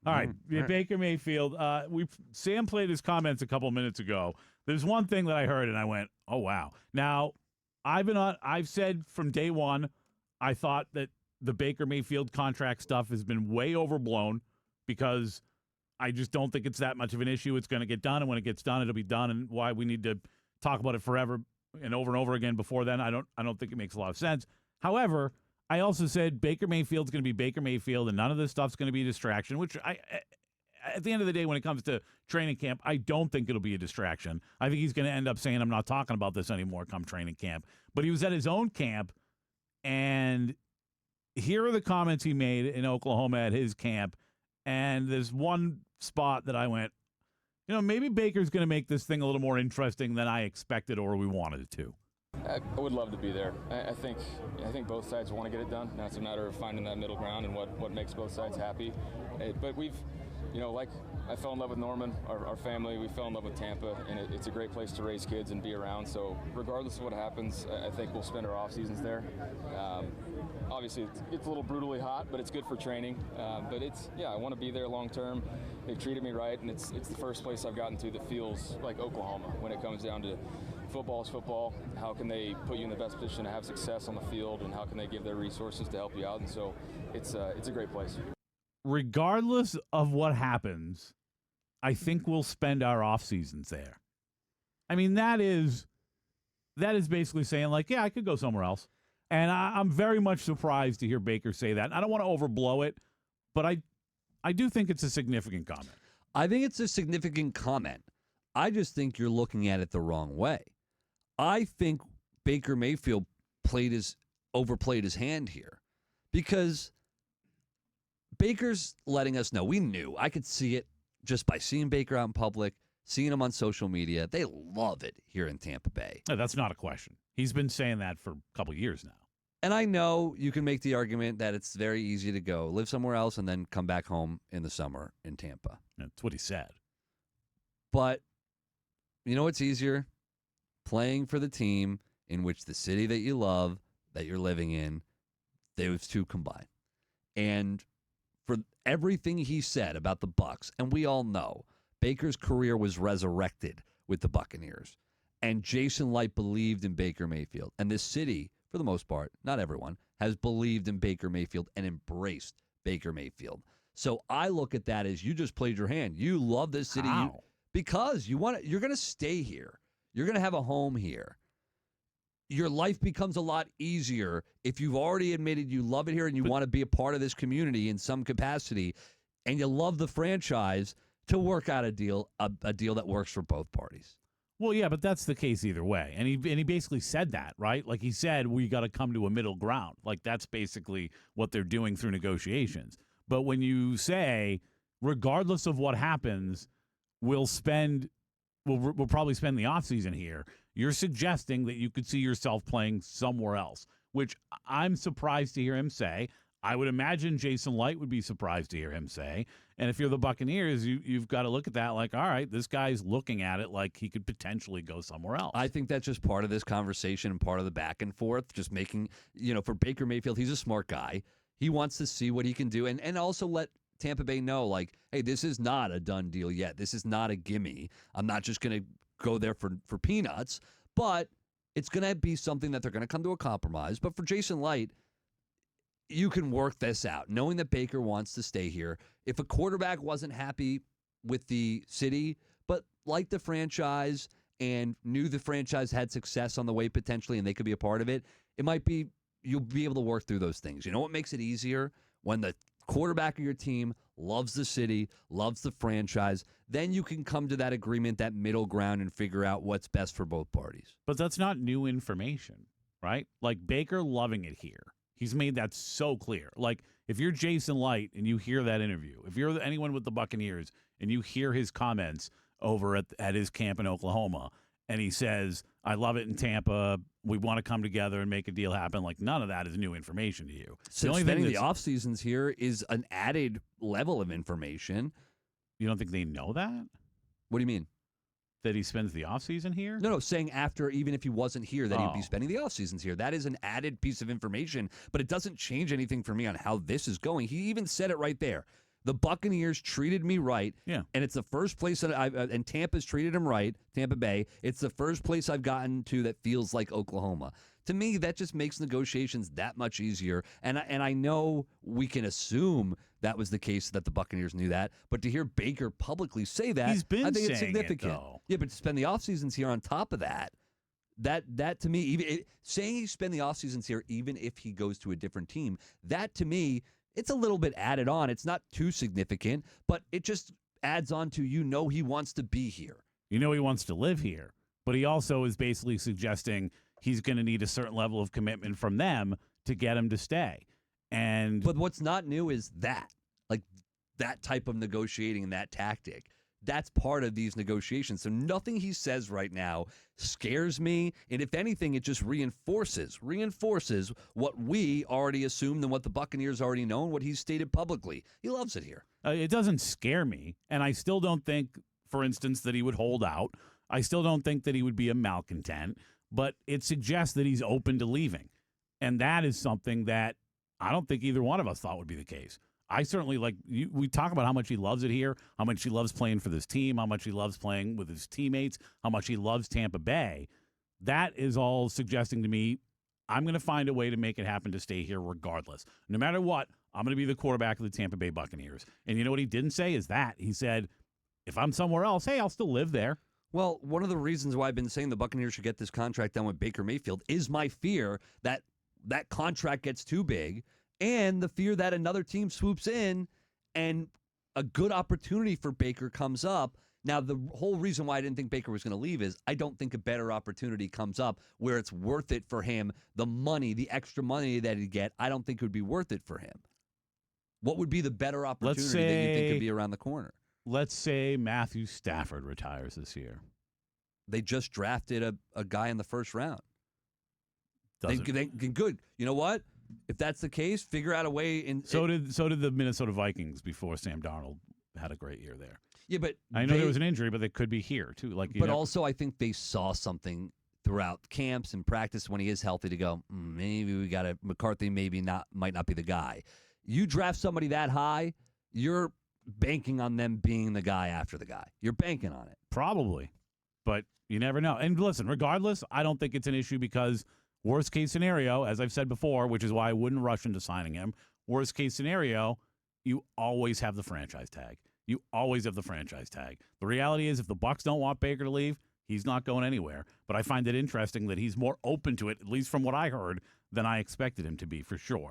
All right, All right. Baker Mayfield. Sam played his comments a couple minutes ago. There's one thing that I heard, and I went, "Oh wow!" Now, I've said from day one, I thought that the Baker Mayfield contract stuff has been way overblown because I just don't think it's that much of an issue. It's going to get done, and when it gets done, it'll be done. And why we need to talk about it forever and over again before then, I don't think it makes a lot of sense. However, I also said Baker Mayfield's going to be Baker Mayfield, and none of this stuff's going to be a distraction, which at the end of the day, when it comes to training camp, I don't think it'll be a distraction. I think he's going to end up saying, I'm not talking about this anymore come training camp. But he was at his own camp, and here are the comments he made in Oklahoma at his camp, and there's one spot that I went, maybe Baker's going to make this thing a little more interesting than I expected or we wanted it to. I would love to be there. I think both sides want to get it done. Now it's a matter of finding that middle ground and what makes both sides happy. But we've, like I fell in love with Norman, our family. We fell in love with Tampa, and it's a great place to raise kids and be around. So regardless of what happens, I think we'll spend our off seasons there. Obviously, it's a little brutally hot, but it's good for training. But I want to be there long term. They've treated me right, and it's the first place I've gotten to that feels like Oklahoma when it comes down to football is football. How can they put you in the best position to have success on the field, and how can they give their resources to help you out? And so it's a great place. Regardless of what happens, I think we'll spend our off seasons there. I mean, that is basically saying, like, yeah, I could go somewhere else. And I'm very much surprised to hear Baker say that. I don't want to overblow it, but I do think it's a significant comment. I think it's a significant comment. I just think you're looking at it the wrong way. I think Baker Mayfield overplayed his hand here because Baker's letting us know. We knew. I could see it just by seeing Baker out in public, seeing him on social media. They love it here in Tampa Bay. No, that's not a question. He's been saying that for a couple of years now. And I know you can make the argument that it's very easy to go live somewhere else and then come back home in the summer in Tampa. That's what he said. But you know what's easier? Playing for the team in which the city that you love, that you're living in, those two combine. And for everything he said about the Bucs, and we all know, Baker's career was resurrected with the Buccaneers. And Jason Light believed in Baker Mayfield. And this city, for the most part, not everyone, has believed in Baker Mayfield and embraced Baker Mayfield. So I look at that as you just played your hand. You love this city because you're going to stay here. You're going to have a home here. Your life becomes a lot easier if you've already admitted you love it here and you want to be a part of this community in some capacity, and you love the franchise, to work out a deal that works for both parties. Well, yeah, but that's the case either way. And he basically said that, right? Like he said, we got to come to a middle ground. Like that's basically what they're doing through negotiations. But when you say, regardless of what happens, we'll probably spend the offseason here, you're suggesting that you could see yourself playing somewhere else, which I'm surprised to hear him say. I would imagine Jason Light would be surprised to hear him say. And if you're the Buccaneers, you've got to look at that like, all right, this guy's looking at it like he could potentially go somewhere else. I think that's just part of this conversation and part of the back and forth, just making, for Baker Mayfield, he's a smart guy. He wants to see what he can do and also let Tampa Bay know, like, hey, this is not a done deal yet. This is not a gimme. I'm not just going to go there for peanuts, but it's going to be something that they're going to come to a compromise. But for Jason Light, you can work this out, knowing that Baker wants to stay here. If a quarterback wasn't happy with the city, but liked the franchise and knew the franchise had success on the way potentially and they could be a part of it, it might be you'll be able to work through those things. You know what makes it easier? When the quarterback of your team loves the city, loves the franchise, then you can come to that agreement, that middle ground, and figure out what's best for both parties. But that's not new information, right? Like Baker loving it here. He's made that so clear. Like, if you're Jason Light and you hear that interview, if you're anyone with the Buccaneers and you hear his comments over at his camp in Oklahoma, and he says, I love it in Tampa, we want to come together and make a deal happen, like, none of that is new information to you. So the only thing the off seasons here is an added level of information. You don't think they know that? What do you mean? That he spends the offseason here? No, saying after, even if he wasn't here, that he'd be spending the offseasons here. That is an added piece of information, but it doesn't change anything for me on how this is going. He even said it right there. The Buccaneers treated me right. Yeah. And it's the first place that and Tampa's treated him right, Tampa Bay. It's the first place I've gotten to that feels like Oklahoma. To me, that just makes negotiations that much easier. And I know we can assume that was the case, that the Buccaneers knew that. But to hear Baker publicly say that, He's been I think it's saying significant. it, though. Yeah, but to spend the offseasons here on top of that, that to me, saying he spend the offseasons here, even if he goes to a different team, that to me, it's a little bit added on. It's not too significant, but it just adds on to, he wants to be here. He wants to live here. But he also is basically suggesting he's going to need a certain level of commitment from them to get him to stay. But what's not new is that type of negotiating and that tactic. That's part of these negotiations. So nothing he says right now scares me. And if anything, it just reinforces what we already assumed and what the Buccaneers already know and what he's stated publicly. He loves it here. It doesn't scare me. And I still don't think, for instance, that he would hold out. I still don't think that he would be a malcontent. But it suggests that he's open to leaving. And that is something that I don't think either one of us thought would be the case. I certainly we talk about how much he loves it here, how much he loves playing for this team, how much he loves playing with his teammates, how much he loves Tampa Bay. That is all suggesting to me, I'm going to find a way to make it happen to stay here regardless. No matter what, I'm going to be the quarterback of the Tampa Bay Buccaneers. And you know what he didn't say is that. He said, if I'm somewhere else, hey, I'll still live there. Well, one of the reasons why I've been saying the Buccaneers should get this contract done with Baker Mayfield is my fear that that contract gets too big, and the fear that another team swoops in and a good opportunity for Baker comes up. Now, the whole reason why I didn't think Baker was going to leave is I don't think a better opportunity comes up where it's worth it for him. The money, the extra money that he'd get, I don't think it would be worth it for him. What would be the better opportunity that you think could be around the corner? Let's say Matthew Stafford retires this year. They just drafted a guy in the first round. Good. You know what? If that's the case, figure out a way. So did the Minnesota Vikings before Sam Darnold had a great year there. Yeah, but I know there was an injury, but they could be here too. Also, I think they saw something throughout camps and practice when he is healthy to go, maybe we got McCarthy. Might not be the guy. You draft somebody that high, you're banking on them being the guy after the guy. You're banking on it. Probably, but you never know. And listen, regardless, I don't think it's an issue because worst case scenario, as I've said before, which is why I wouldn't rush into signing him, worst case scenario, you always have the franchise tag. You always have the franchise tag. The reality is if the Bucs don't want Baker to leave, he's not going anywhere. But I find it interesting that he's more open to it, at least from what I heard, than I expected him to be for sure.